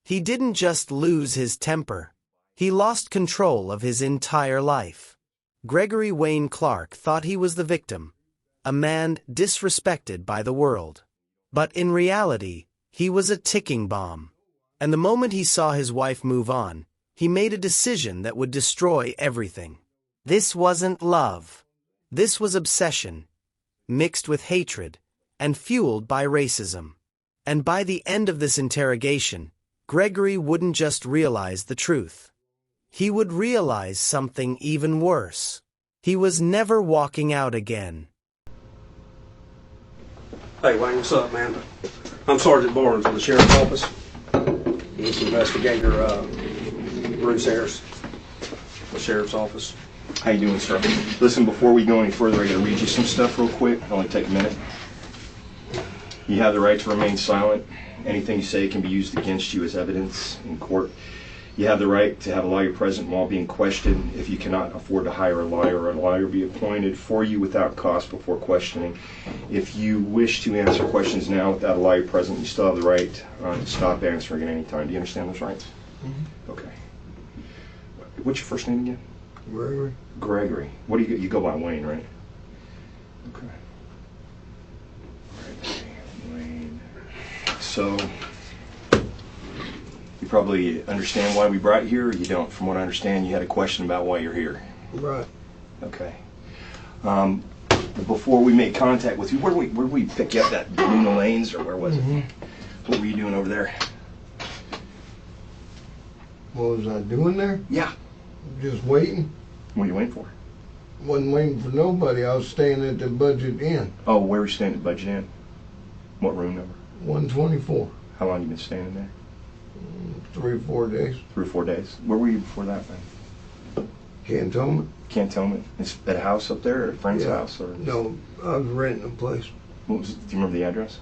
He didn't just lose his temper. He lost control of his entire life. Gregory Wayne Clark thought he was the victim, a man disrespected by the world. But in reality, he was a ticking bomb. And the moment he saw his wife move on, he made a decision that would destroy everything. This wasn't love. This was obsession, mixed with hatred, and fueled by racism. And by the end of this interrogation, Gregory wouldn't just realize the truth. He would realize something even worse. He was never walking out again. Hey Wayne, what's up, man? I'm Sergeant Barnes with the Sheriff's Office. This investigator, Bruce Harris, the Sheriff's Office. How you doing, sir? Listen, before we go any further, I gotta read you some stuff real quick. It'll only take a minute. You have the right to remain silent. Anything you say can be used against you as evidence in court. You have the right to have a lawyer present while being questioned. If you cannot afford to hire a lawyer be appointed for you without cost before questioning. If you wish to answer questions now without a lawyer present, you still have the right to stop answering at any time. Do you understand those rights? Mm-hmm. Okay. What's your first name again? Gregory. Gregory. What do you go by? Wayne, right? Okay. Wayne. So, you probably understand why we brought you here, or you don't? From what I understand, you had a question about why you're here. Right. Okay. Before we made contact with you, where did we pick you up? That Luna Lanes, or where was it? What were you doing over there? What was I doing there? Yeah. Just waiting. What are you waiting for? Wasn't waiting for nobody. I was staying at the Budget Inn. Oh, where were you staying at Budget Inn? What room number? 124. How long have you been staying in there? 3 or 4 days. 3 or 4 days. Where were you before that, then? Cantonment. Cantonment. Is at a house up there, or a friend's house, or? No, I was renting a place. What was it? Do you remember the address?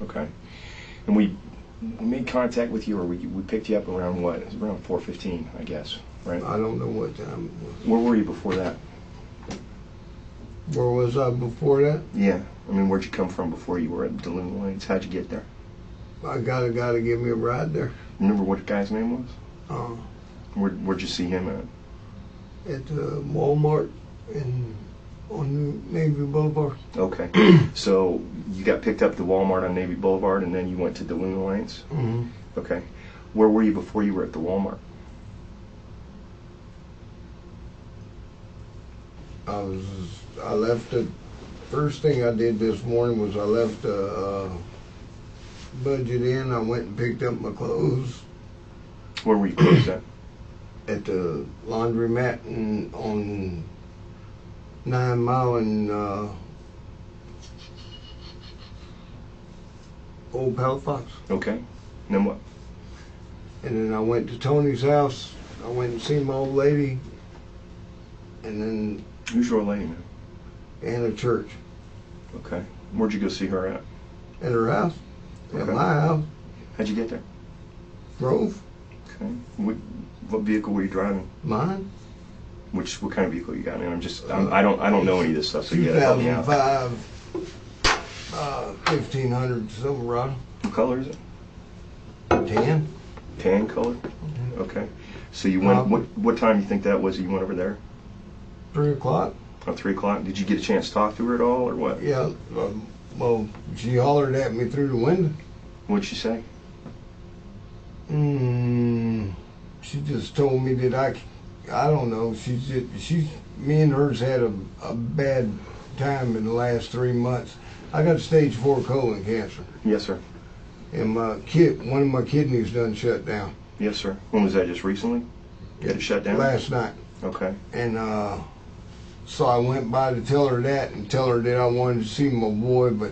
Okay. And we made contact with you, or we picked you up around what? It was around 4:15, I guess, right? I don't know what time it was. Where were you before that? Where was I before that? Yeah. I mean, where'd you come from before you were at Duluth Lanes? How'd you get there? I got a guy to give me a ride there. Remember what the guy's name was? Where'd you see him at? At the Walmart on Navy Boulevard. Okay. So you got picked up at the Walmart on Navy Boulevard, and then you went to Duluth Lanes? Mm-hmm. Okay. Where were you before you were at the Walmart? I left the first thing I did this morning was I left the Budget Inn. I went and picked up my clothes. Where were you clothes at? At the laundromat on 9 Mile and Old Palafox. Okay. And then what? And then I went to Tony's house. I went and seen my old lady. And then. Who's your old lady, man? Anna Church. Okay. Where'd you go see her at? At her house. Okay. At my house. How'd you get there? Drove. Okay. What vehicle were you driving? Mine. What kind of vehicle you got? I mean, I don't know any of this stuff, so you gotta help me out. 2005 1500 Silverado. What color is it? Tan. Tan color. Mm-hmm. Okay. So you went. What time do you think that was? You went over there? 3 o'clock. Oh, 3 o'clock. Did you get a chance to talk to her at all, or what? Yeah. Well, she hollered at me through the window. What'd she say? She just told me that I don't know. Me and hers had a bad time in the last 3 months. I got stage 4 colon cancer. Yes, sir. And one of my kidneys done shut down. Yes, sir. When was that? Just recently? You had it shut down? Last night. Okay. And so I went by to tell her that and tell her that I wanted to see my boy, but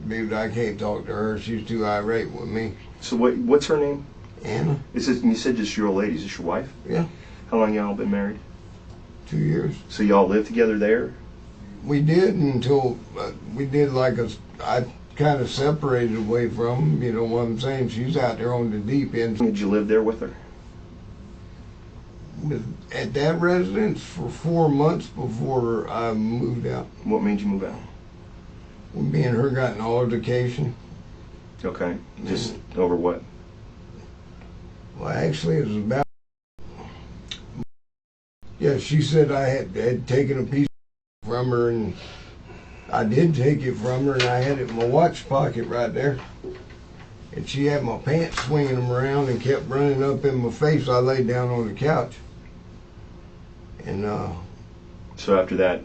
dude, I can't talk to her. She's too irate with me. So what's her name? Anna. You said just your old lady. Is this your wife? Yeah. How long y'all been married? 2 years. So y'all live together there? We did until I kind of separated away from him. You know what I'm saying? She's out there on the deep end. Did you live there with her? was at that residence for 4 months before I moved out. What made you move out? Me and her got an altercation. Okay. Just over what? Well, actually, it was about. Yeah, she said I had taken a piece from her, and I did take it from her, and I had it in my watch pocket right there. And she had my pants swinging them around and kept running up in my face. I laid down on the couch. And, So after that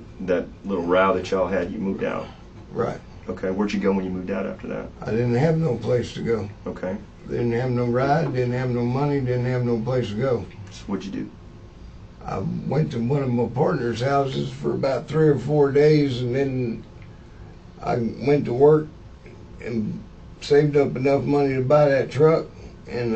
little row that y'all had, you moved out? Right. Okay. Where'd you go when you moved out after that? I didn't have no place to go. Okay. Didn't have no ride, didn't have no money, didn't have no place to go. So what'd you do? I went to one of my partner's houses for about 3 or 4 days, and then I went to work and saved up enough money to buy that truck, and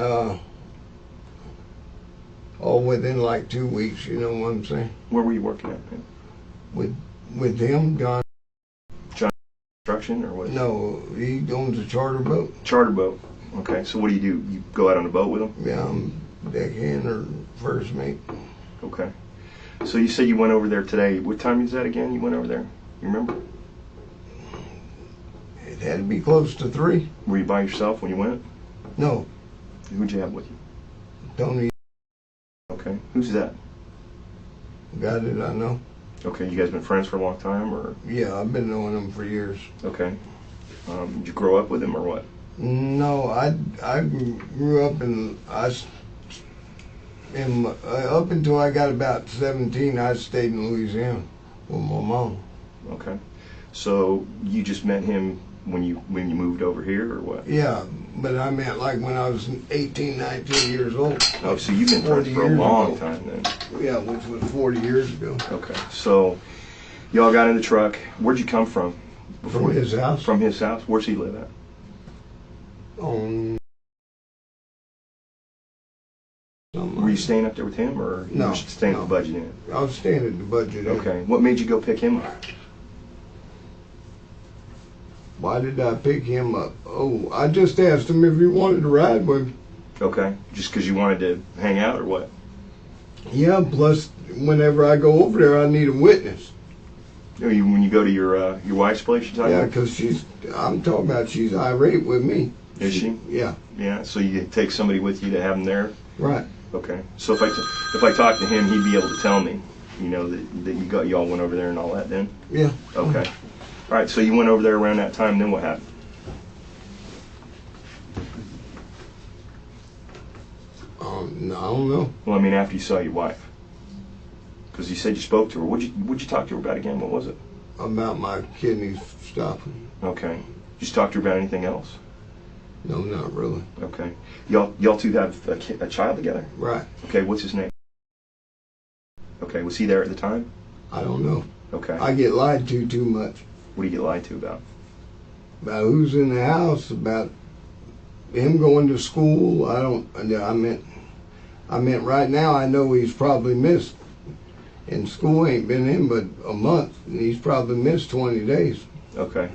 all within like 2 weeks, you know what I'm saying? Where were you working at, man? With him, John. Construction or what? No, he owns a charter boat. Charter boat. Okay. So what do? You go out on a boat with him? Yeah, I'm deckhand or first mate. Okay. So you said you went over there today. What time is that again? You went over there? You remember? It had to be close to 3. Were you by yourself when you went? No, Who'd you have with you? Tony, Okay. Who's that? guy that I know. Okay. You guys been friends for a long time, or? Yeah, I've been knowing him for years. Okay. Did you grow up with him or what? No, I grew up up until I got about 17, I stayed in Louisiana with my mom. Okay. So you just met him when you moved over here, or what? Yeah, but I meant like when I was 18, 19 years old. Oh, so you've been friends for a long time then. Yeah, which was 40 years ago. Okay. So y'all got in the truck. Where'd you come from? From his house. From his house? Where's he live at? Were you staying up there with him, or you No, were staying at the Budget Inn? I was staying at the Budget Inn. Okay. What made you go pick him up? Why did I pick him up? Oh, I just asked him if he wanted to ride with me. Okay. Just because you wanted to hang out, or what? Yeah, plus whenever I go over there, I need a witness. When you go to your wife's place, you're talking Yeah, about? because I'm talking about she's irate with me. Is she? Yeah. Yeah. So you take somebody with you to have him there? Right. Okay. So if I talk to him, he'd be able to tell me, you know, that y'all went over there and all that then? Yeah. Okay. All right. So you went over there around that time. Then what happened? No, I don't know. Well, I mean, after you saw your wife, because you said you spoke to her. What'd you talk to her about again? What was it? About my kidneys stopping. Okay. Just talk to her about anything else? No, not really. Okay. Y'all two have a child together? Right. Okay. What's his name? Okay. Was he there at the time? I don't know. Okay. I get lied to too much. What do you get lied to about? About who's in the house, about him going to school. I meant right now I know he's probably missed. And school ain't been in but a month, and he's probably missed 20 days. Okay.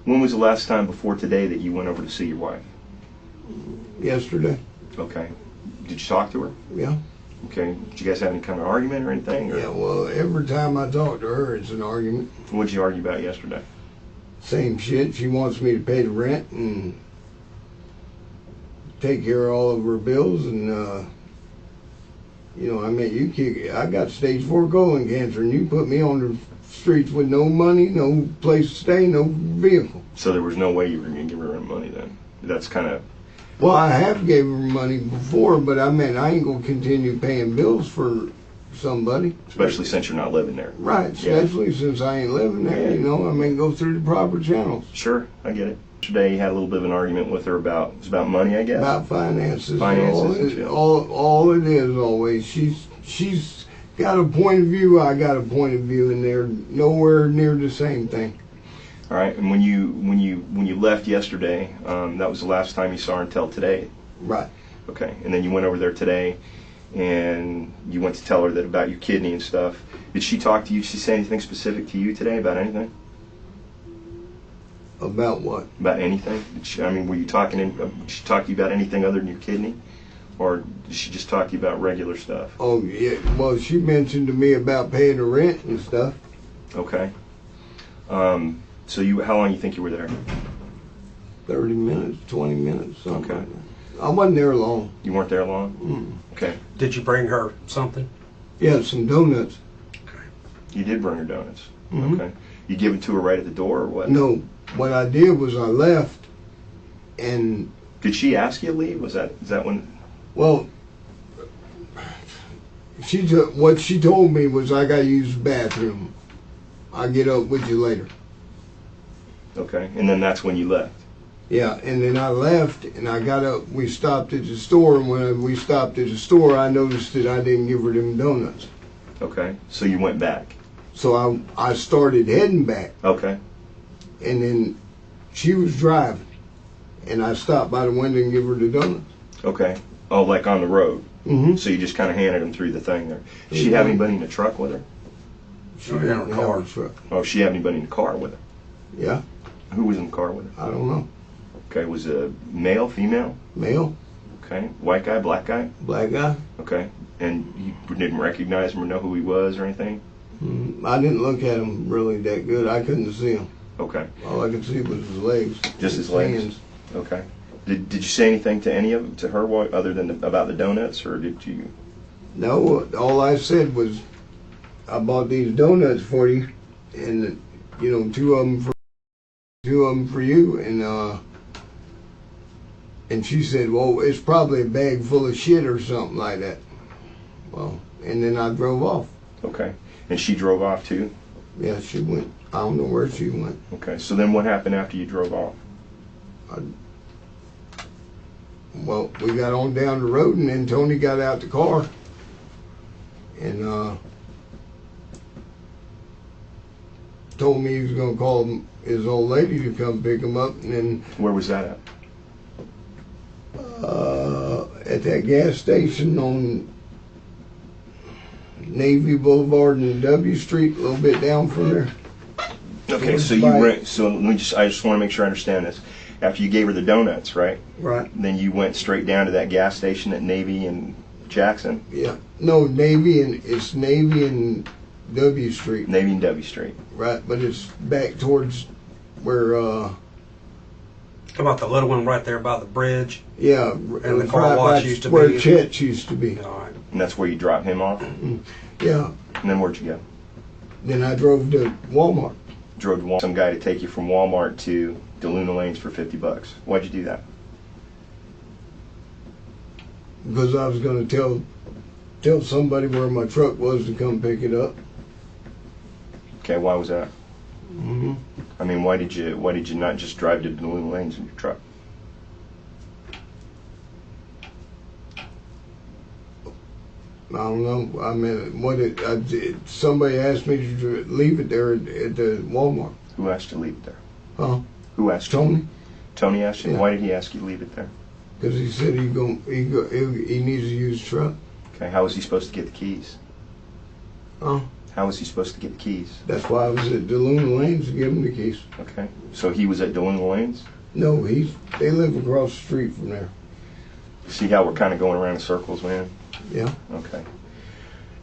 When was the last time before today that you went over to see your wife? Yesterday. Okay. Did you talk to her? Yeah. Okay. Did you guys have any kind of argument or anything? Or? Yeah, well, every time I talk to her, it's an argument. What did you argue about yesterday? Same shit. She wants me to pay the rent and take care of all of her bills, and I mean, I got stage 4 colon cancer, and you put me on the streets with no money, no place to stay, no vehicle. So there was no way you were going to give her money then? That's kind of... Well, I have gave her money before, but I mean, I ain't going to continue paying bills for somebody. Especially since you're not living there. Right, especially since I ain't living there, Yeah. you know. I mean, go through the proper channels. Sure, I get it. Today you had a little bit of an argument with her about money, I guess? About finances. Finances. All it is always. She's got a point of view, I got a point of view, and they're nowhere near the same thing. All right, and when you left yesterday, that was the last time you saw her until today? Right. Okay, and then you went over there today, and you went to tell her that about your kidney and stuff. Did she talk to you? Did she say anything specific to you today about anything? About what? About anything? Were you talking? Did she talk to you about anything other than your kidney? Or did she just talk to you about regular stuff? Oh, yeah. Well, she mentioned to me about paying the rent and stuff. Okay. So how long you think you were there? 30 minutes, 20 minutes, something Okay. like that. I wasn't there long. You weren't there long? Mm. Okay. Did you bring her something? Yeah, some donuts. You did bring her donuts. Mhm. Okay. You give it to her right at the door or what? No, what I did was I left, and Did she ask you to leave? Is that when? well, what she told me was I got to use the bathroom. I'll get up with you later. Okay. And then that's when you left. Yeah, and then I left, and I got up. We stopped at the store, and when we stopped at the store, I noticed that I didn't give her them donuts. Okay. So you went back. So I started heading back, Okay. and then she was driving, and I stopped by the window and give her the donuts. Okay. Oh, like on the road. Mm-hmm. So you just kind of handed them through the thing there. Did she have anybody in the truck with her? She Oh, yeah, didn't her have car. a truck. Oh, she had anybody in the car with her? Yeah, Who was in the car with her? I don't know. Okay. Was it a male, female? Male, Okay. White guy, black guy? black guy. Okay. And you didn't recognize him or know who he was or anything? I didn't look at him really that good. I couldn't see him. Okay. All I could see was his legs. Just his legs? Hands. Okay. Did you say anything to any of them, to her, other than about the donuts, or did you? No, all I said was, I bought these donuts for you, and two of them for you, and she said, well, it's probably a bag full of shit or something like that. Well, and then I drove off. Okay. And she drove off too? Yeah, she went. I don't know where she went. Okay. So then what happened after you drove off? Well, we got on down the road, and then Tony got out the car, and told me he was going to call his old lady to come pick him up, and then Where was that at? at that gas station on Navy Boulevard and W Street, a little bit down from there. Okay, so I just want to make sure I understand this. After you gave her the donuts, right? Right. Then you went straight down to that gas station at Navy and Jackson? Yeah. No, it's Navy and W Street. Navy and W Street. Right, but it's back towards where, Come out the little one right there by the bridge. yeah. And the car wash used to where be. Chet's used to be. All right. And that's where you dropped him off? Yeah. And then where'd you go? Then I drove to Walmart. Drove to some guy to take you from Walmart to DeLuna Lanes for $50. Why'd you do that? Because I was going to tell somebody where my truck was to come pick it up. Okay, why was that? Mm-hmm. I mean, why did you not just drive to DeLuna Lanes in your truck? I don't know. I mean, somebody asked me to leave it there at the Walmart. Who asked you to leave it there? Huh? Who asked you? Tony? Tony asked you? Yeah. Why did he ask you to leave it there? Because he said he needs to use the truck. Okay, how was he supposed to get the keys? Huh? How was he supposed to get the keys? That's why I was at DeLuna Lanes to give him the keys. Okay, so he was at DeLuna Lanes? No, they live across the street from there. See how we're kind of going around in circles, man? Yeah. Okay.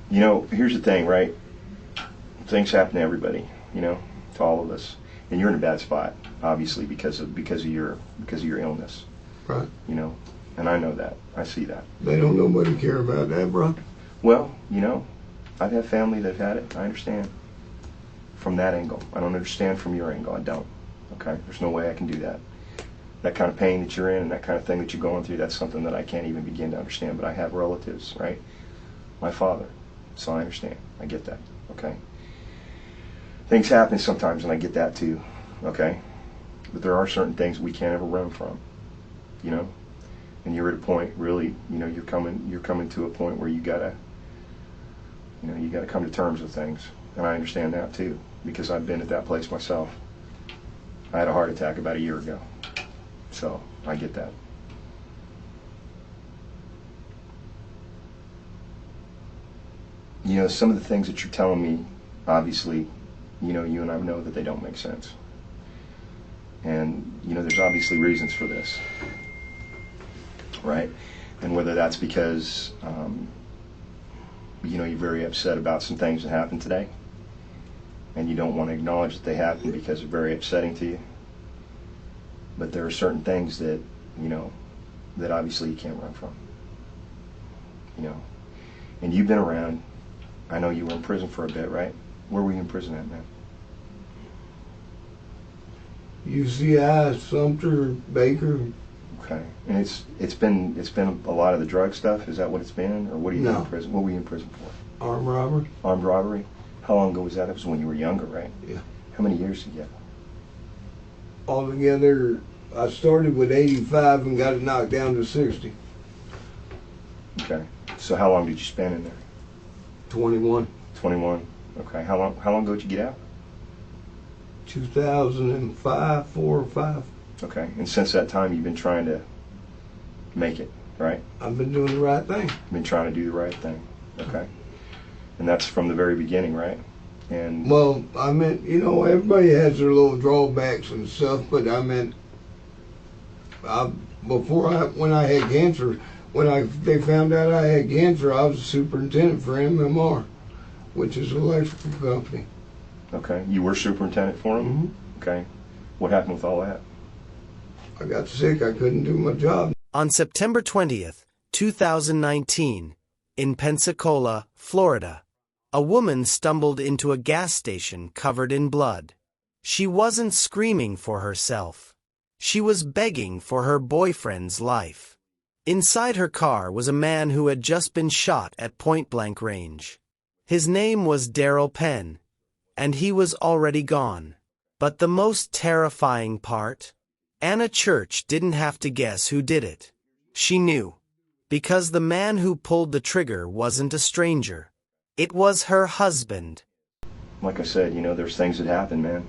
You know, here's the thing, right? Things happen to everybody, to all of us. And you're in a bad spot, obviously, because of your illness. Right. And I know that. I see that. They don't nobody care about that, bro. Well, I've had family that have had it. I understand from that angle. I don't understand from your angle. I don't. Okay? There's no way I can do that. That kind of pain that you're in and that kind of thing that you're going through, that's something that I can't even begin to understand. But I have relatives, right? My father. So I understand. I get that. Okay? Things happen sometimes, and I get that too. Okay? But there are certain things we can't ever run from. And you're at a point, really, you're coming to a point where you gotta come to terms with things. And I understand that too, because I've been at that place myself. I had a heart attack about a year ago. So I get that. Some of the things that you're telling me, obviously, you and I know that they don't make sense. And, there's obviously reasons for this. Right? And whether that's because, you're very upset about some things that happened today, and you don't want to acknowledge that they happened because they're very upsetting to you. But there are certain things that, that obviously you can't run from. And you've been around. I know you were in prison for a bit, right? Where were you in prison at, man? UCI, Sumter, Baker. Okay. And it's been a lot of the drug stuff. Is that what it's been, or what are you in prison? What were you in prison for? Armed robbery. Armed robbery. How long ago was that? It was when you were younger, right? Yeah. How many years did you get? Altogether, I started with 85 and got it knocked down to 60. Okay. So how long did you spend in there? 21. 21. Okay. How long ago did you get out? 2005, 4 or 5. Okay. And since that time, you've been trying to make it, right? I've been doing the right thing. You've been trying to do the right thing. Okay. And that's from the very beginning, right? And well, I meant, everybody has their little drawbacks and stuff, but I meant, when I had cancer, they found out I had cancer, I was a superintendent for MMR, which is an electrical company. Okay. You were superintendent for them? Mm-hmm. Okay. What happened with all that? I got sick. I couldn't do my job. On September 20th, 2019, in Pensacola, Florida, a woman stumbled into a gas station covered in blood. She wasn't screaming for herself. She was begging for her boyfriend's life. Inside her car was a man who had just been shot at point-blank range. His name was Daryl Penn, and he was already gone. But the most terrifying part? Anna Church didn't have to guess who did it. She knew. Because the man who pulled the trigger wasn't a stranger. It was her husband. Like I said, there's things that happen, man.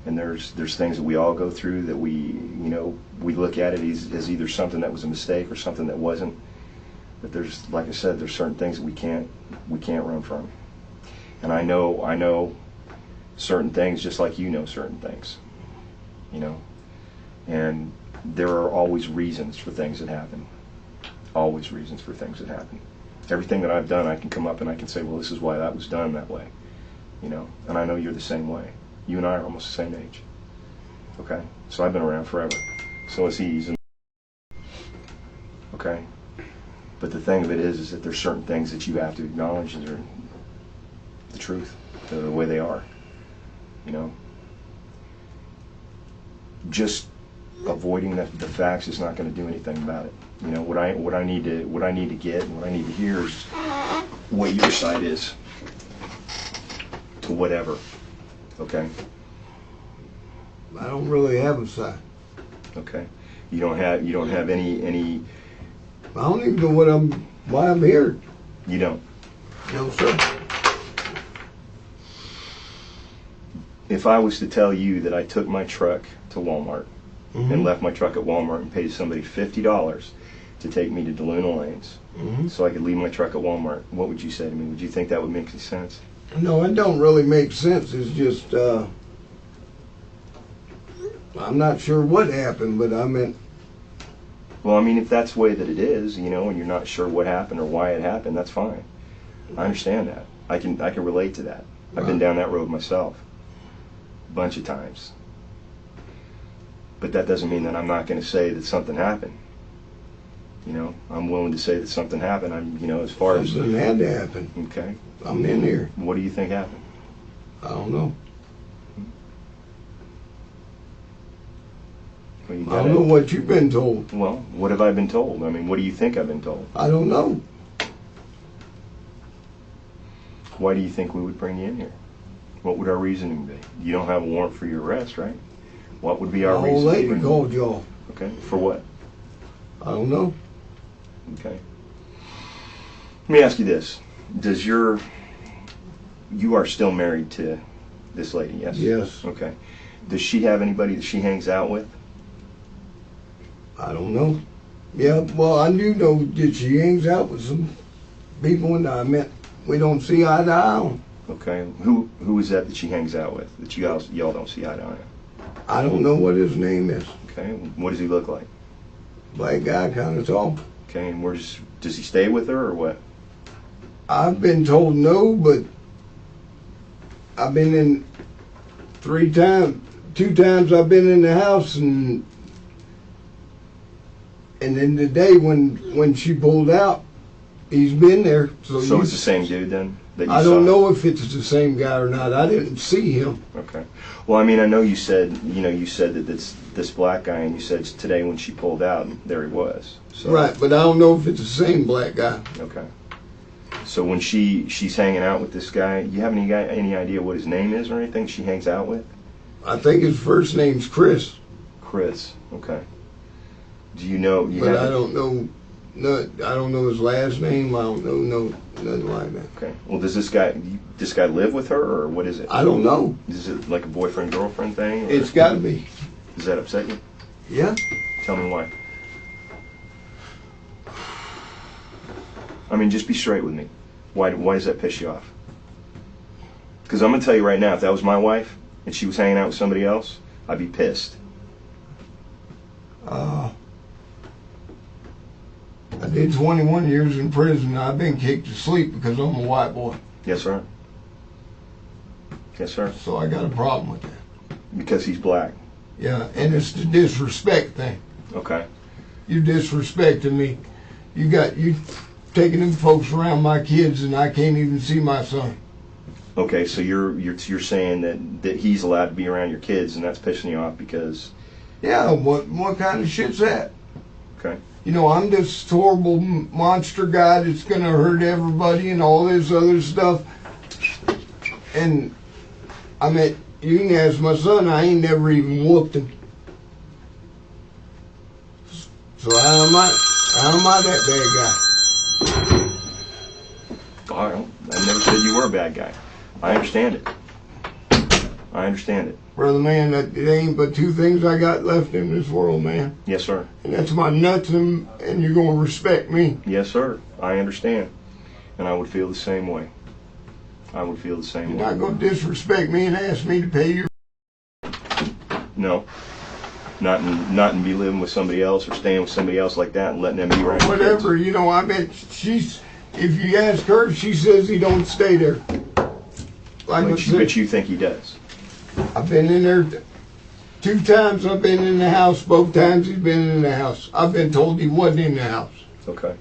And there's things that we all go through that we look at it as either something that was a mistake or something that wasn't. But there's, like I said, there's certain things that we can't run from. And I know certain things just like you know certain things, And there are always reasons for things that happen. Always reasons for things that happen. Everything that I've done, I can come up and I can say, well, this is why that was done that way, And I know you're the same way. You and I are almost the same age. Okay? So I've been around forever. So it's easy. Okay? But the thing of it is that there's certain things that you have to acknowledge that are the truth, the way they are. Just avoiding the facts is not going to do anything about it. What I need to get and what I need to hear is what your side is to whatever. Okay. I don't really have a side. Okay. You don't have any. I don't even know why I'm here. You don't. No, sir. If I was to tell you that I took my truck to Walmart and left my truck at Walmart and paid somebody $50 to take me to DeLuna Lanes so I could leave my truck at Walmart, what would you say to me? Would you think that would make any sense? No, it don't really make sense. It's just, I'm not sure what happened, but I meant... Well, I mean, if that's the way that it is, and you're not sure what happened or why it happened, that's fine. I understand that. I can relate to that. I've been down that road myself a bunch of times. But that doesn't mean that I'm not going to say that something happened. I'm willing to say that something happened. As far as... Something had to happen. Okay. I'm in here. What do you think happened? I don't know. Well, I don't know what you've been told. Well, what have I been told? I mean, what do you think I've been told? I don't know. Why do you think we would bring you in here? What would our reasoning be? You don't have a warrant for your arrest, right? What would be our reason? The old lady called y'all. Okay. For what? I don't know. Okay. Let me ask you this. You are still married to this lady, yes? Yes. Okay. Does she have anybody that she hangs out with? I don't know. Yeah, well, I do know that she hangs out with some people, and I meant we don't see eye to eye on. Okay. Who is that she hangs out with that y'all don't see eye to eye on? I don't know what his name is. Okay. What does he look like? Black guy, kind of tall. Okay, and does he stay with her or what? I've been told no, but I've been in 2 times I've been in the house, and then the day when she pulled out, he's been there. So it's the same dude then that you I saw? don't know if it's the same guy or not. I didn't see him. Okay. Well, I mean, I know you said that it's this black guy, and you said today when she pulled out, there he was. So. Right, but I don't know if it's the same black guy. Okay. So when she's hanging out with this guy, you have any idea what his name is or anything she hangs out with? I think his first name's Chris. Chris. Okay. Do you know? But I don't know. No, I don't know his last name. I don't know nothing like that. Okay. Well, does this guy live with her, or what is it? I don't know. Is it like a boyfriend-girlfriend thing? Or It's got to be. does that upset you? Yeah. Tell me why. I mean, just be straight with me. Why does that piss you off? Because I'm going to tell you right now, if that was my wife and she was hanging out with somebody else, I'd be pissed. I did 21 years in prison. I've been kicked to sleep because I'm a white boy. Yes, sir. Yes, sir. So I got a problem with that. Because he's black. Yeah, and it's the disrespect thing. Okay. You disrespecting me. You taking them folks around my kids, and I can't even see my son. Okay, so you're saying that he's allowed to be around your kids, and that's pissing you off because. Yeah, what kind of shit's that? Okay. You know, I'm this horrible monster guy that's gonna hurt everybody and all this other stuff. And I mean, you can ask my son, I ain't never even whooped him. So how am I that bad guy? I never said you were a bad guy. I understand it. I understand it. Brother man, it ain't but 2 things I got left in this world, man. Yes, sir. And that's my nuts, and you're gonna respect me. Yes, sir. I understand. And I would feel the same way. I would feel the same You're way. not gonna disrespect me and ask me to pay your... No. Not in be living with somebody else or staying with somebody else like that and letting them be around your Whatever, kids. you know, I bet if you ask her, she says he don't stay there. Like I said, But you think he does. I've been in there 2 times. I've been in the house. Both times he's been in the house. I've been told he wasn't in the house. Okay.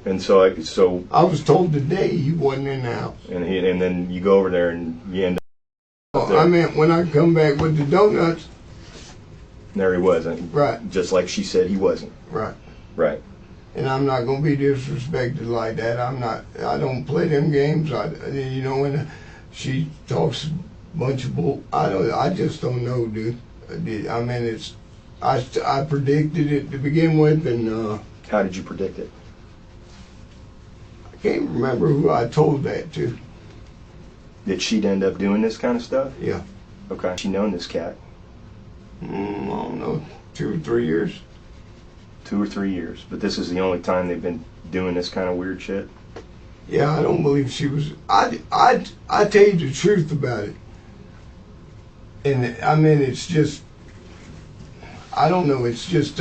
And so I was told today he wasn't in the house. and then you go over there and you end up there. I meant when I come back with the donuts. There he wasn't. Right. Just like she said he wasn't. Right. Right. And I'm not gonna be disrespected like that. I don't play them games. You know, when she talks a bunch of bull, I just don't know, dude. I mean, I predicted it to begin with, and How did you predict it? I can't remember who I told that to. Did she end up doing this kind of stuff? Yeah. Okay. She known this cat? I don't know, 2 or 3 years. 2 or 3 years. But this is the only time they've been doing this kind of weird shit? Yeah, I don't believe she was. I tell you the truth about it. And I mean, it's just, I don't know, it's just,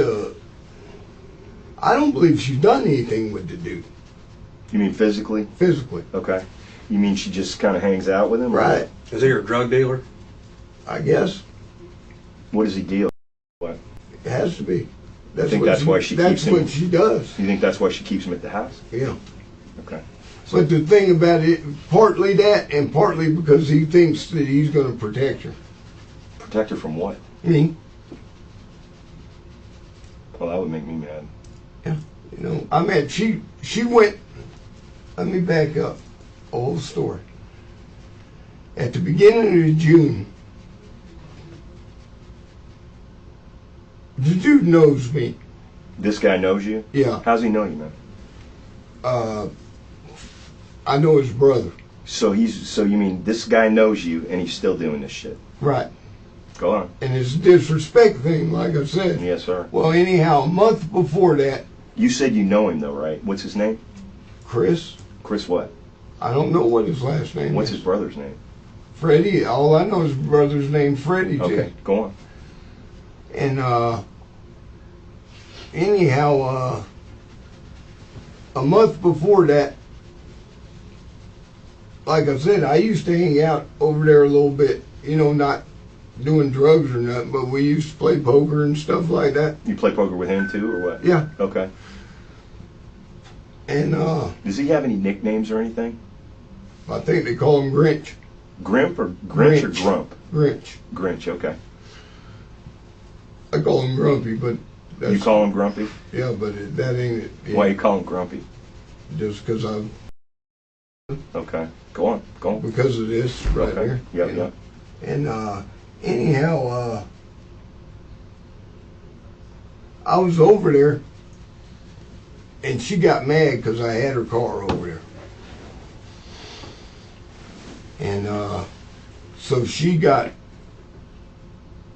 I don't believe she's done anything with the dude. You mean physically? Physically. Okay. You mean she just kind of hangs out with him? Right. Is he your drug dealer? I guess. What does he deal? What? It has to be. I think that's why she keeps him. That's what she does. You think that's why she keeps him at the house? Yeah. Okay. But the thing about it, partly that, and partly because he thinks that he's going to protect her. Protect her from what? Me. Well, that would make me mad. Yeah. You know, I mean, she went, let me back up a whole story. At the beginning of June, the dude knows me. This guy knows you? Yeah. How's he know you, man? I know his brother. So you mean this guy knows you and he's still doing this shit? Right. Go on. And it's a disrespect thing, like I said. Yes, sir. Well, anyhow, a month before that, You said you know him though, right? What's his name? Chris, Chris what? I don't know what his last name What's is. his brother's name? Freddie. All I know is his brother's name Freddie, too. Okay, go on. And anyhow, a month before that, like I said, I used to hang out over there a little bit, you know, not doing drugs or nothing, but we used to play poker and stuff like that. You play poker with him too, or what? Yeah. Okay. And does he have any nicknames or anything? I think they call him Grinch. Grimp or Grinch or Grump? Grinch. Grinch, okay. I call him Grumpy, but that's, You call him Grumpy? yeah, but that ain't it. Why you call him Grumpy? Just because I'm Okay. Go on. because of this right Okay. here. Yep, you know. yep. And anyhow, I was over there, and she got mad because I had her car over there. And so she got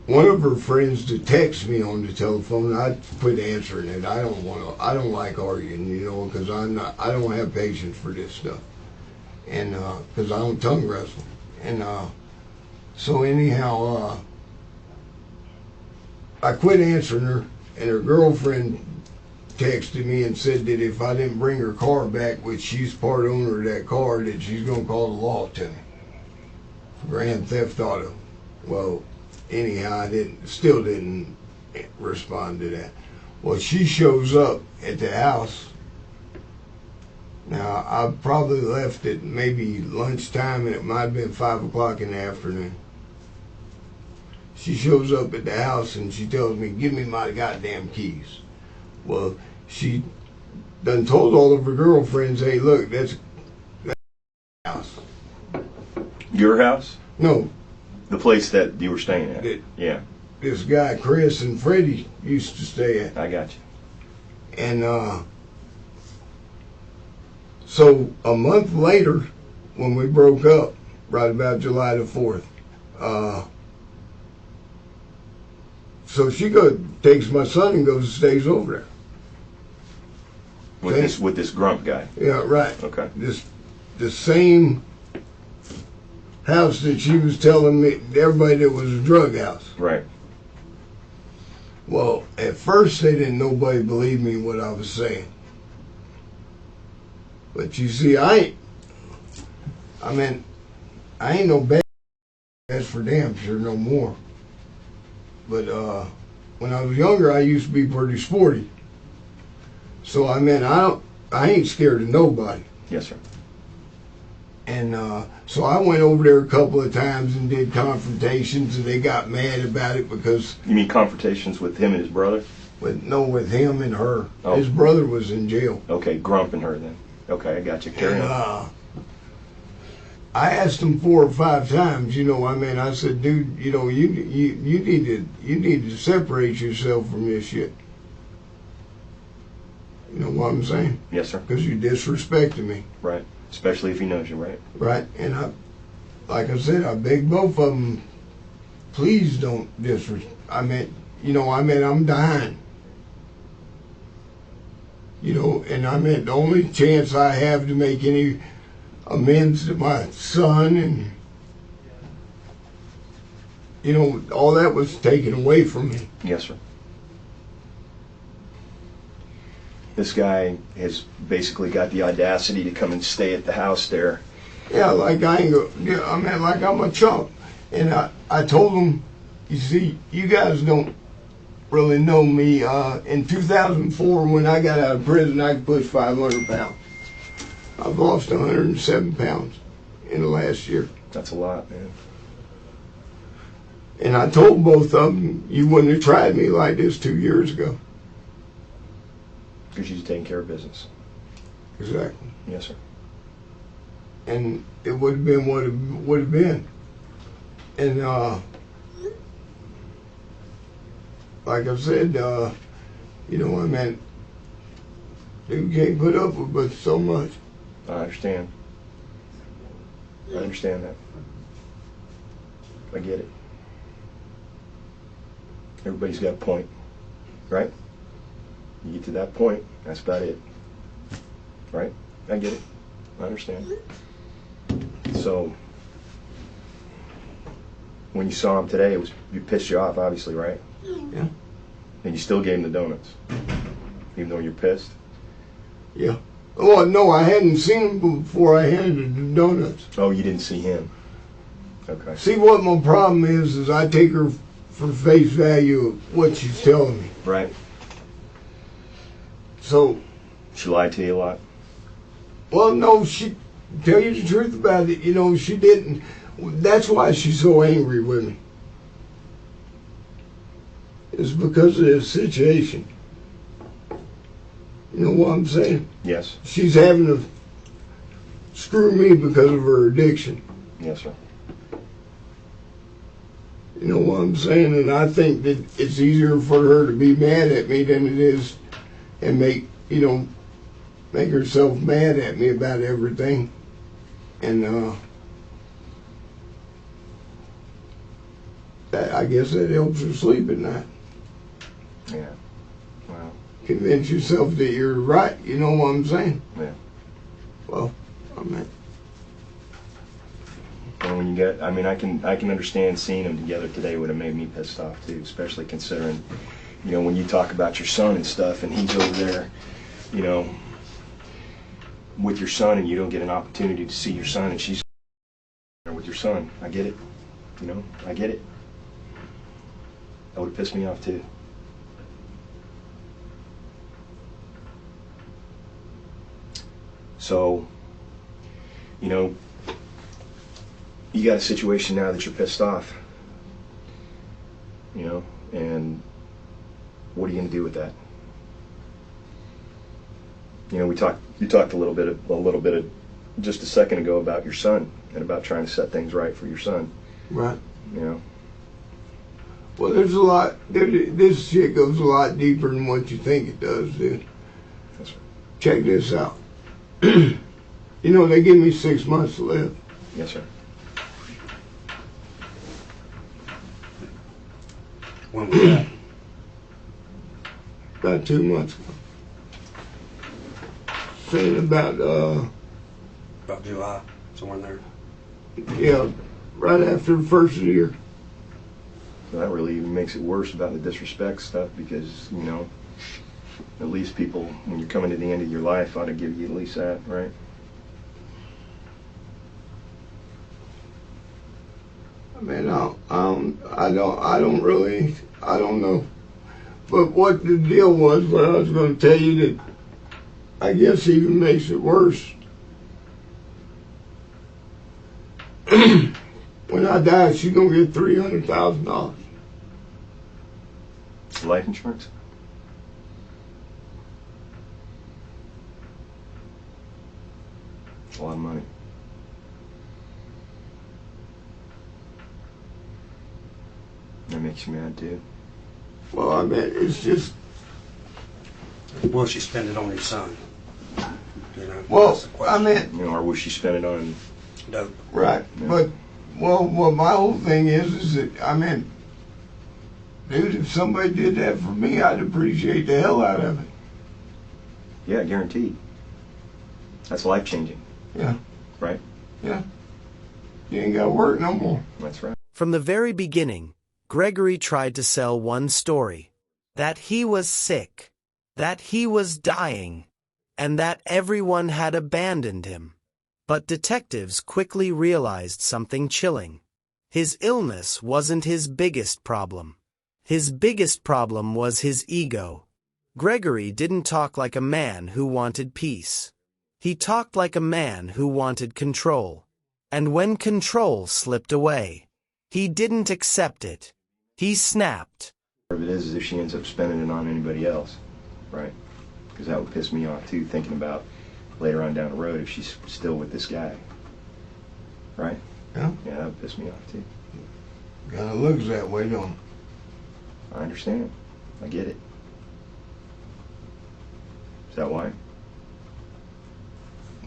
one of her friends to text me on the telephone. I quit answering it. I don't like arguing, you know, because I don't have patience for this stuff. And because I don't tongue wrestle. And so anyhow, I quit answering her, and her girlfriend texted me and said that if I didn't bring her car back, which she's part owner of that car, that she's going to call the law to me. Grand theft auto. Well, anyhow, I still didn't respond to that. Well, she shows up at the house. Now, I probably left at maybe lunchtime, and it might have been 5 o'clock in the afternoon. She shows up at the house, and she tells me, "Give me my goddamn keys." Well, she done told all of her girlfriends, "Hey, look, that's house." Your house? No, The place that you were staying at? Yeah, this guy, Chris and Freddie, used to stay at. I got you. And so a month later, when we broke up, right about July the 4th, so she takes my son and goes and stays over there. With this Grump guy? Yeah, right. Okay. The same house that she was telling me, everybody, that was a drug house. Right. Well, at first they didn't nobody believe me what I was saying. But you see, I ain't no bad, that's for damn sure, no more. But when I was younger, I used to be pretty sporty. So I ain't scared of nobody. Yes, sir. And so I went over there a couple of times and did confrontations, and they got mad about it because... You mean confrontations with him and his brother? With him and her. Oh. His brother was in jail. Okay, Grump and her then. Okay, I got you. Carry on. I asked him 4 or 5 times, I said, "Dude, you need to separate yourself from this shit." You know what I'm saying? Yes, sir. Because you disrespected me. Right. Especially if he knows you, right? Right. And like I said, I begged both of them, please don't disrespect. I'm dying. And the only chance I have to make any amends to my son, and all that was taken away from me. Yes, sir. This guy has basically got the audacity to come and stay at the house there. Yeah, like like I'm a chump. And I told him, you see, you guys don't really know me. In 2004, when I got out of prison, I could push 500 pounds. I've lost 107 pounds in the last year. That's a lot, man. And I told both of them, you wouldn't have tried me like this 2 years ago. Because she's taking care of business. Exactly. Yes, sir. And it would have been what it would have been. And like I said, you can't put up with but so much. I understand. I understand that. I get it. Everybody's got a point, right? You get to that point, that's about it. Right? I get it. I understand. So, when you saw him today, you pissed you off, obviously, right? Yeah. And you still gave him the donuts, even though you're pissed? Yeah. Oh, no, I hadn't seen him before I handed her the donuts. Oh, you didn't see him. Okay. See, what my problem is I take her for face value of what she's telling me. Right. So, She lied to you a lot? well, no, she, tell you the truth about it, you know, she didn't. That's why she's so angry with me. It's because of this situation. You know what I'm saying? Yes. She's having to screw me because of her addiction. Yes, sir. You know what I'm saying? And I think that it's easier for her to be mad at me than it is and make herself mad at me about everything. And I guess that helps her sleep at night. Yeah. Well. Convince yourself that you're right. You know what I'm saying? Yeah. Well, I mean, And when you get, I mean, I can understand seeing them together today would have made me pissed off too, especially considering, you know, when you talk about your son and stuff, and he's over there, you know, with your son, and you don't get an opportunity to see your son, and she's there with your son. I get it. You know, I get it. That would have pissed me off too. So, you know, you got a situation now that you're pissed off, you know, and what are you going to do with that? You know, you talked a little bit of just a second ago about your son and about trying to set things right for your son. right. You know. Well, there's a lot. This shit goes a lot deeper than what you think it does, dude. That's right. Check this out. You know, they give me 6 months to live. Yes, sir. When was that? About 2 months ago. Saying about, About July, somewhere in there. yeah, right after the first of the year. So that really even makes it worse about the disrespect stuff, because, you know, at least people, when you're coming to the end of your life, ought to give you at least that, right? I mean, I don't know. But what the deal was, what I was going to tell you that I guess even makes it worse. When I die, she's going to get $300,000. Life insurance? It's a lot of money. That makes you mad too. Well, I mean, it's just, Will she spend it on your son? You know, well, that's the question. I mean, You know, or will she spend it on? Dope. right. Yeah. But, well, what my whole thing is that, I mean, dude, if somebody did that for me, I'd appreciate the hell out of it. Yeah, guaranteed. That's life changing. Yeah. Right? Yeah. You ain't got to work no more. That's right. From the very beginning, Gregory tried to sell one story: that he was sick, that he was dying, and that everyone had abandoned him. But detectives quickly realized something chilling. His illness wasn't his biggest problem. His biggest problem was his ego. Gregory didn't talk like a man who wanted peace. He talked like a man who wanted control. And when control slipped away, he didn't accept it. He snapped. Part of it is if she ends up spending it on anybody else, right? Because that would piss me off too, thinking about later on down the road if she's still with this guy, right? Yeah. Yeah, that would piss me off too. Kind of looks that way, don't it? I understand. I get it. Is that why?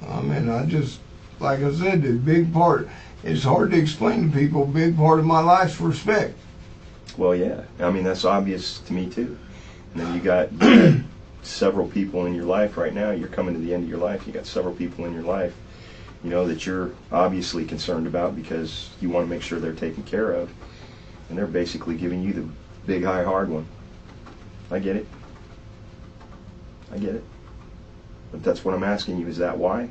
I mean, I just, like I said, the big part, it's hard to explain to people, a big part of my life's respect. Well, yeah. I mean, that's obvious to me too. And then you got several people in your life right now. You're coming to the end of your life. You got several people in your life, you know, that you're obviously concerned about because you want to make sure they're taken care of. And they're basically giving you the big, high, hard one. I get it. I get it. But that's what I'm asking you. Is that why?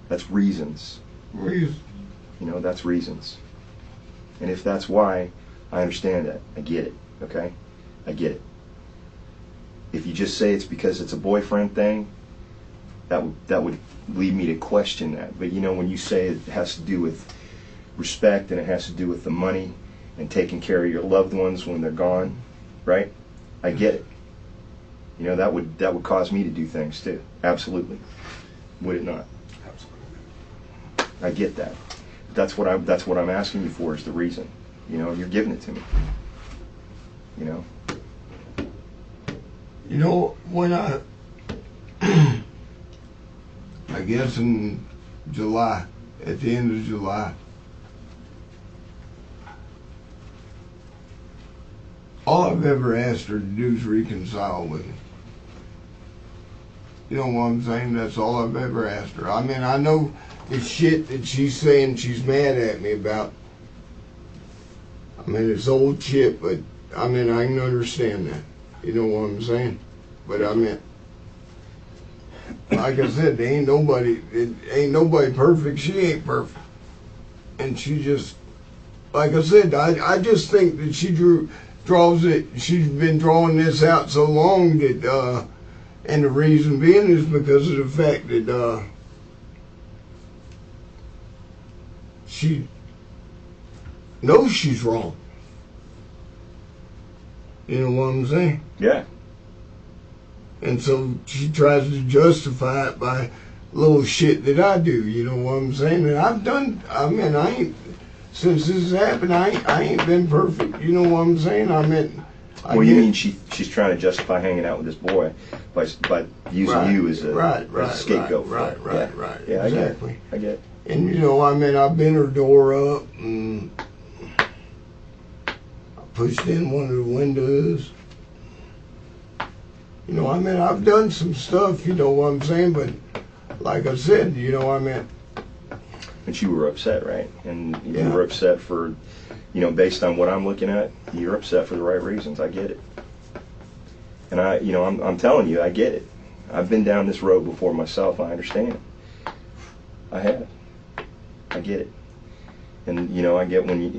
That's reasons. Reason. You know, that's reasons. And if that's why, I understand that. I get it. Okay? I get it. If you just say it's because it's a boyfriend thing, that would lead me to question that. But you know, when you say it has to do with respect and it has to do with the money and taking care of your loved ones when they're gone, right? I get it. You know, that would cause me to do things too. Absolutely. Would it not? Absolutely. I get that. That's what I'm asking you for, is the reason. You know, you're giving it to me. You know? You know, when I guess in July, at the end of July, all I've ever asked her to do is reconcile with me. You know what I'm saying? That's all I've ever asked her. I mean, I know the shit that she's saying she's mad at me about. I mean, it's old shit, but I mean, I can understand that. You know what I'm saying? But I mean, like I said, ain't nobody perfect. She ain't perfect. And she just, like I said, I just think that she draws it. She's been drawing this out so long that, and the reason being is because of the fact that she knows she's wrong. You know what I'm saying? Yeah. And so she tries to justify it by little shit that I do. You know what I'm saying? And I ain't, since this has happened, I ain't been perfect. You know what I'm saying? Well, you mean she's trying to justify hanging out with this boy by using you as a scapegoat? Right. Yeah, Exactly. I get it. And you know, I've bent her door up and I pushed in one of the windows. You know, I've done some stuff, you know what I'm saying, but like I said, you know, But you were upset, right? And you Yeah. were upset for, you know, based on what I'm looking at, you're upset for the right reasons. I get it. And I'm telling you, I get it. I've been down this road before myself. I understand. I have. I get it. And, you know, I get when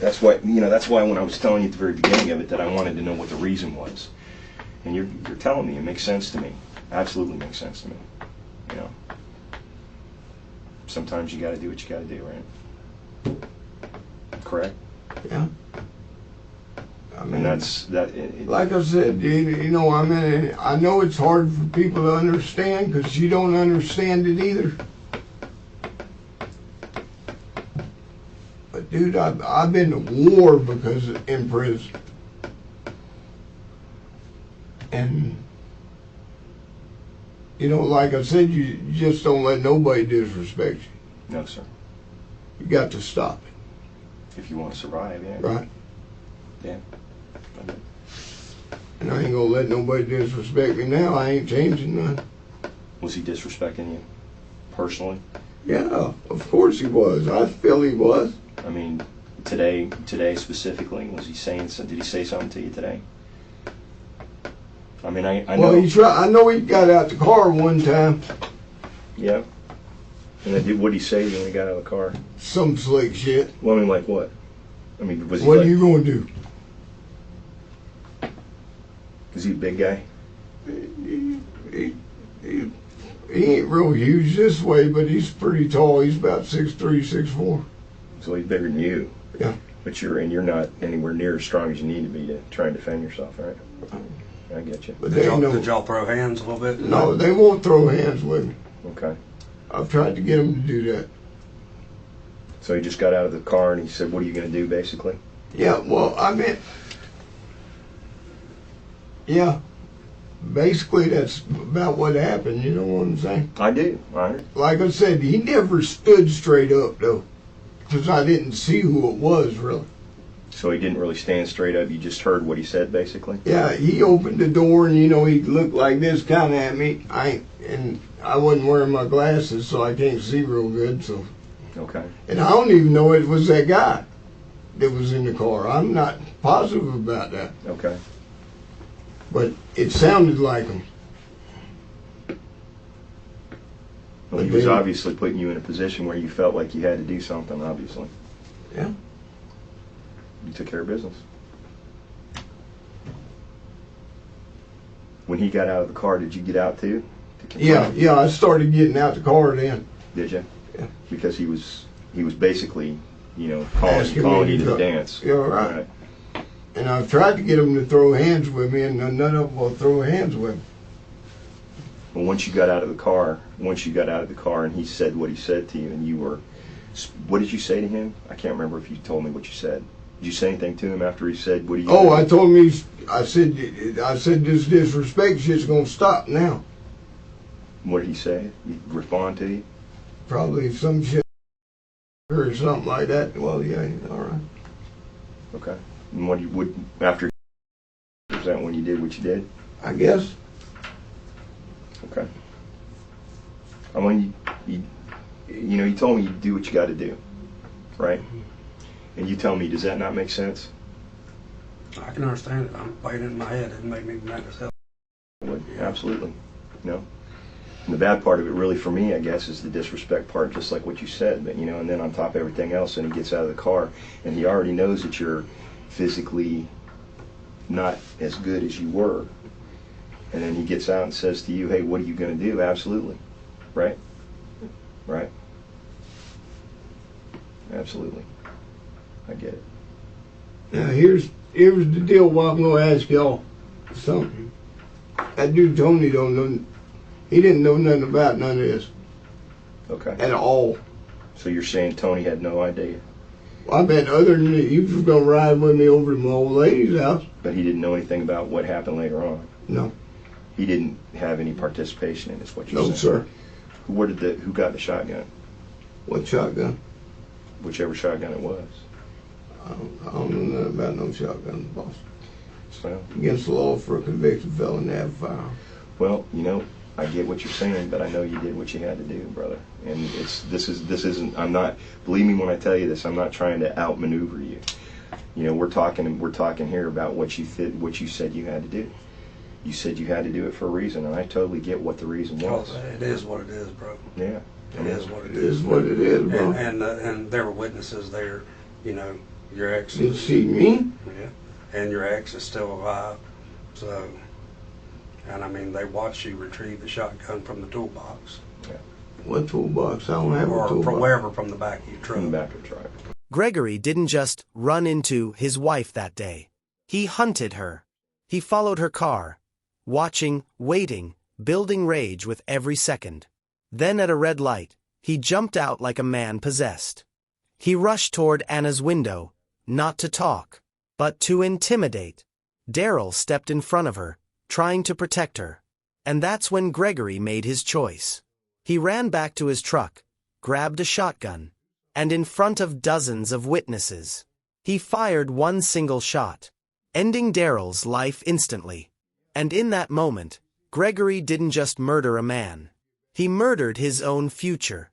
that's why when I was telling you at the very beginning of it that I wanted to know what the reason was. And you're telling me, it makes sense to me. Absolutely makes sense to me. You know. Sometimes you got to do what you got to do, right? Correct? yeah. And that's that. Like I said, you know, I know it's hard for people to understand because you don't understand it either. But dude, I've been to war because in prison. And, you know, like I said, you just don't let nobody disrespect you. No, sir. You got to stop it. If you want to survive, yeah. Right? Yeah. And I ain't gonna let nobody disrespect me now. I ain't changing none. Was he disrespecting you personally? Yeah, of course he was. I feel he was. I mean, today specifically, was he saying something? Did he say something to you today? I mean, I know. Well, I know he got out the car one time. Yeah. And then what did he say when he got out of the car? Some slick shit. Well, I mean, like what? I mean, was he What like, are you gonna do? is he a big guy? He ain't real huge this way, but he's pretty tall. He's about 6'3", 6'4". So he's bigger than you. Yeah. But you're not anywhere near as strong as you need to be to try and defend yourself, right? I get you. But they know. Did y'all throw hands a little bit? No, they won't throw hands with me. Okay. I've tried to get them to do that. So he just got out of the car and he said, "What are you going to do?" Basically. Yeah. Well, yeah. Basically, that's about what happened. You know what I'm saying? I do. All right. Like I said, he never stood straight up though, because I didn't see who it was really. So he didn't really stand straight up. You just heard what he said, basically. Yeah, he opened the door and, you know, he looked like this kind of at me. And I wasn't wearing my glasses, so I can't see real good. So. Okay. And I don't even know it was that guy that was in the car. I'm not positive about that. Okay. But it sounded like him. Well, he was obviously putting you in a position where you felt like you had to do something, obviously. Yeah. You took care of business. When he got out of the car, did you get out too? Yeah, I started getting out the car then. Did you? Yeah. Because he was basically, calling you to the dance. Yeah, right. And I've tried to get him to throw hands with me, and none of them will throw hands with me. Well, once you got out of the car, and he said what he said to you, and you were, what did you say to him? I can't remember if you told me what you said. Did you say anything to him after he said, what do you? Oh, I told him, I said this disrespect shit's gonna stop now. What did he say? He respond to you? Probably some shit or something like that. Well, yeah, all right. Okay. And what after, was that when you did what you did? I guess. Okay. I mean, you told me you do what you got to do, right? And you tell me, does that not make sense? I can understand it. I'm fighting in my head. It made me mad as hell. Absolutely. And the bad part of it really for me, I guess, is the disrespect part, just like what you said. But, and then on top of everything else, and he gets out of the car, and he already knows that you're physically not as good as you were. And then he gets out and says to you, hey, what are you going to do? Absolutely. Right? Right? Absolutely. I get it. Now, here's the deal. What I'm going to ask y'all something. That dude Tony don't know. He didn't know nothing about none of this. Okay. At all. So you're saying Tony had no idea? Well, I bet other than that, he was going to ride with me over to my old lady's house. But he didn't know anything about what happened later on? No. He didn't have any participation in this, what you're saying? No, sir. Who got the shotgun? What shotgun? Whichever shotgun it was. I don't know nothing about no shotgun, boss. So, against the law for a convicted felon to have a firearm. Well, I get what you're saying, but I know you did what you had to do, brother. And this isn't. I'm not. Believe me when I tell you this. I'm not trying to outmaneuver you. We're talking here about what you said you had to do. You said you had to do it for a reason, and I totally get what the reason was. It is what it is, bro. Yeah. It is what it is. It is what it is, bro. And there were witnesses there. Your ex. Did you see me? Yeah. And your ex is still alive. So, and I mean, they watched you retrieve the shotgun from the toolbox. Yeah. What toolbox? I don't have a toolbox. Or from wherever, from the back of your truck. From the back of the truck. Gregory didn't just run into his wife that day. He hunted her. He followed her car, watching, waiting, building rage with every second. Then at a red light, he jumped out like a man possessed. He rushed toward Anna's window, not to talk, but to intimidate. Daryl stepped in front of her, trying to protect her. And that's when Gregory made his choice. He ran back to his truck, grabbed a shotgun, and in front of dozens of witnesses, he fired one single shot, ending Daryl's life instantly. And in that moment, Gregory didn't just murder a man. He murdered his own future.